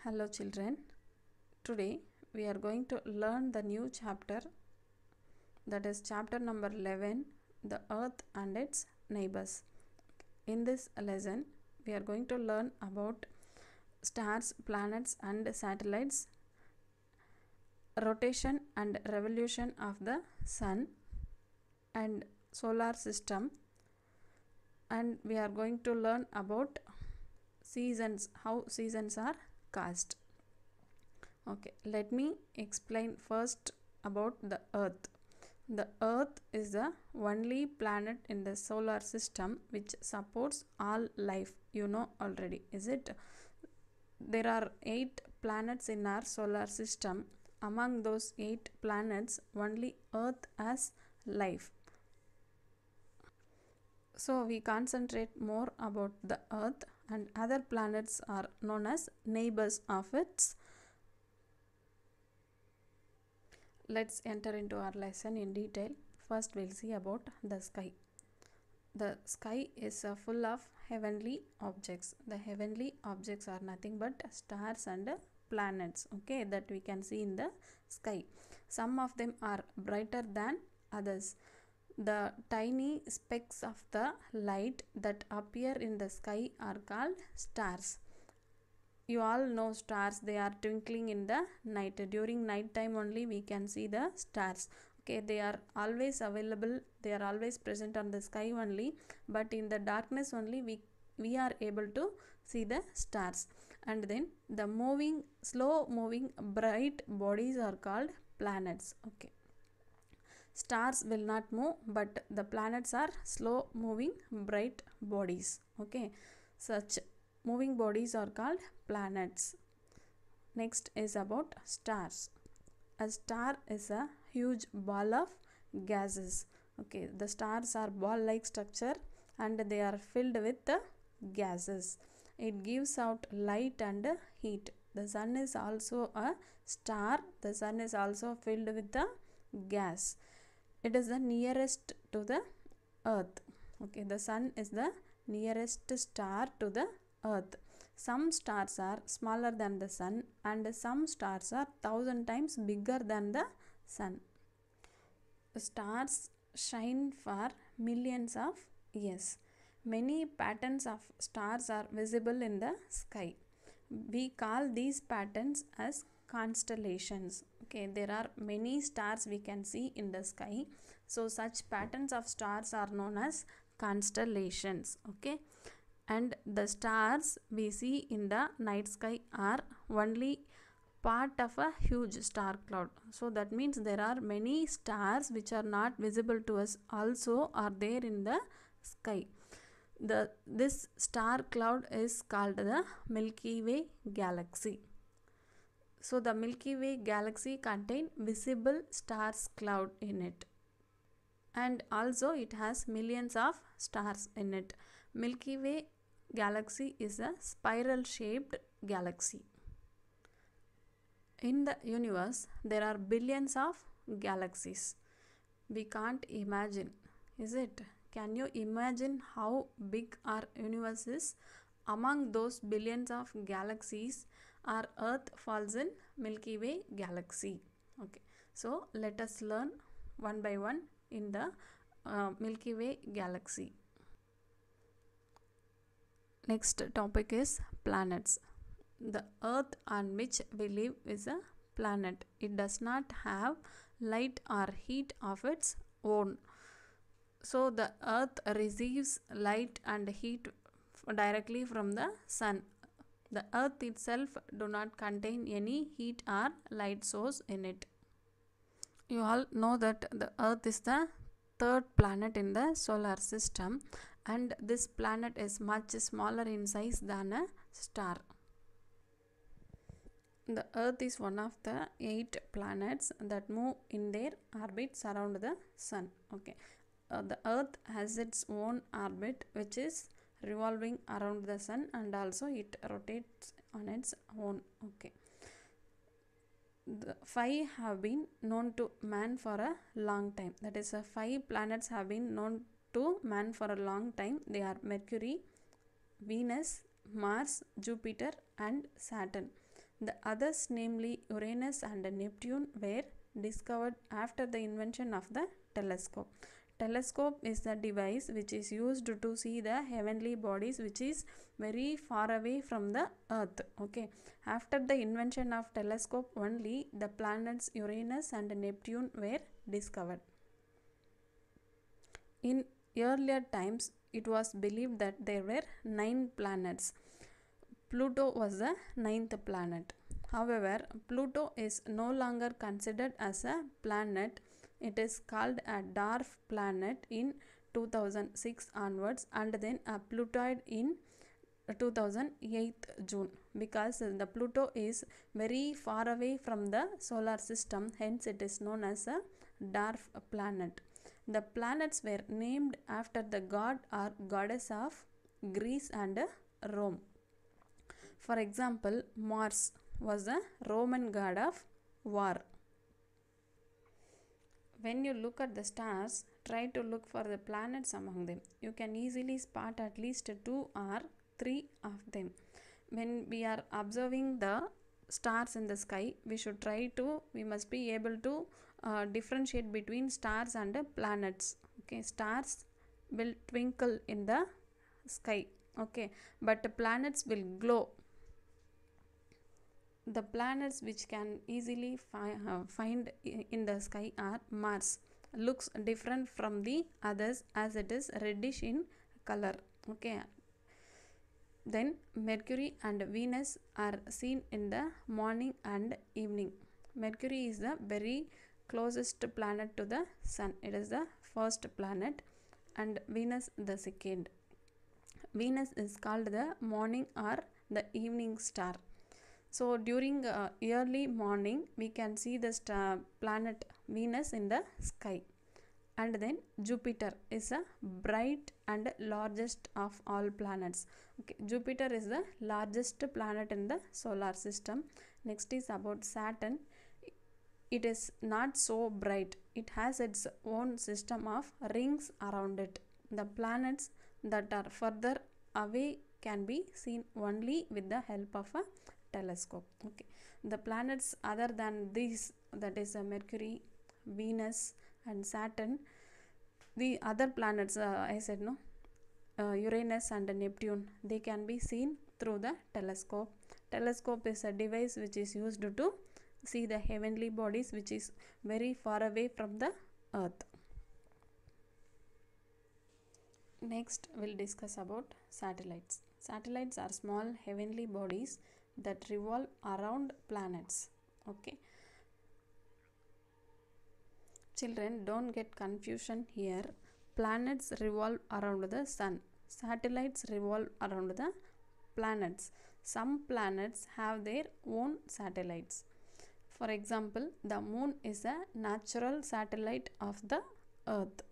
Hello children. Today we are going to learn the new chapter, that is chapter number 11, the earth and its neighbors. In this lesson we are going to learn about stars, planets and satellites, rotation and revolution of the sun and solar system, and we are going to learn about seasons, how seasons are caused. Okay, let me explain first about the earth. The earth is the only planet in the solar system which supports all life. You know already, is it? There are 8 planets in our solar system. Among those 8 planets, only earth has life. So we concentrate more about the earth, and other planets are known as neighbors of its. Let's enter into our lesson in detail. First we'll see about the sky. The sky is full of heavenly objects. The heavenly objects are nothing but stars and planets, okay, that we can see in the sky. Some of them are brighter than others. The tiny specks of the light that appear in the sky are called stars. You all know stars, they are twinkling in the night. During night time only we can see the stars. Okay, they are always available, they are always present on the sky only, but in the darkness only we are able to see the stars. And then the slow moving bright bodies are called planets. Okay, stars will not move, but the planets are slow moving bright bodies. Okay, such moving bodies are called planets. Next is about stars. A star is a huge ball of gases. Okay, the stars are ball like structure and they are filled with the gases. It gives out light and heat. The sun is also a star. The sun is also filled with the gas. It is the nearest to the earth. Okay, the sun is the nearest star to the earth. Some stars are smaller than the sun and some stars are 1,000 times bigger than the sun. Stars shine for millions of years. Many patterns of stars are visible in the sky. We call these patterns as constellations. Okay, there are many stars we can see in the sky. So such patterns of stars are known as constellations. Okay, and the stars we see in the night sky are only part of a huge star cloud. So that means there are many stars which are not visible to us also are there in the sky. This star cloud is called the Milky Way galaxy. So the Milky Way galaxy contains visible stars cloud in it, and also it has millions of stars in it. Milky Way galaxy is a spiral shaped galaxy. In the universe there are billions of galaxies. We can't imagine, is it? Can you imagine how big our universe is? Among those billions of galaxies, our earth falls in Milky Way galaxy. Okay, so let us learn one by one in the Milky Way galaxy. Next topic is planets. The earth on which we live is a planet. It does not have light or heat of its own. So the earth receives light and heat directly from the sun. The earth itself do not contain any heat or light source in it. You all know that the earth is the 3rd planet in the solar system, and this planet is much smaller in size than a star. The earth is one of the 8 planets that move in their orbits around the sun. Okay, the earth has its own orbit which is revolving around the sun, and also it rotates on its own. Okay, the 5 have been known to man for a long time. That is, 5 planets have been known to man for a long time. They are Mercury, Venus, Mars, Jupiter and Saturn. The others, namely Uranus and Neptune, were discovered after the invention of the telescope. Telescope is the device which is used to see the heavenly bodies which is very far away from the earth. Okay, after the invention of telescope only the planets Uranus and Neptune were discovered. In earlier times it was believed that there were 9 planets. Pluto was the 9th planet. However, Pluto is no longer considered as a planet. It is called a dwarf planet in 2006 onwards, and then a Plutoid in 2008 June, because the Pluto is very far away from the solar system, hence it is known as a dwarf planet. The planets were named after the god or goddess of Greece and Rome. For example, Mars was the Roman god of war. When you look at the stars, try to look for the planets among them. You can easily spot at least 2 or 3 of them. When we are observing the stars in the sky, we must be able to differentiate between stars and planets. Okay, stars will twinkle in the sky, okay, but planets will glow. The planets which can easily find in the sky are Mars. Looks different from the others as it is reddish in color. Okay, then Mercury and Venus are seen in the morning and evening. Mercury is the very closest planet to the sun. It is the first planet, and Venus the second. Venus is called the morning or the evening star. So during early morning we can see the planet Venus in the sky. And then Jupiter is a bright and largest of all planets. Okay, Jupiter is the largest planet in the solar system. Next is about Saturn. It is not so bright. It has its own system of rings around it. The planets that are further away can be seen only with the help of a telescope. Okay, the planets other than these, that is Mercury, Venus and Saturn, the other planets I said no, Uranus and Neptune, they can be seen through the telescope. Telescope is a device which is used to see the heavenly bodies which is very far away from the earth. Next we'll discuss about satellites. Satellites are small heavenly bodies that revolve around planets. Okay, children, don't get confusion here. Planets revolve around the sun. Satellites revolve around the planets. Some planets have their own satellites. For example, the moon is a natural satellite of the earth.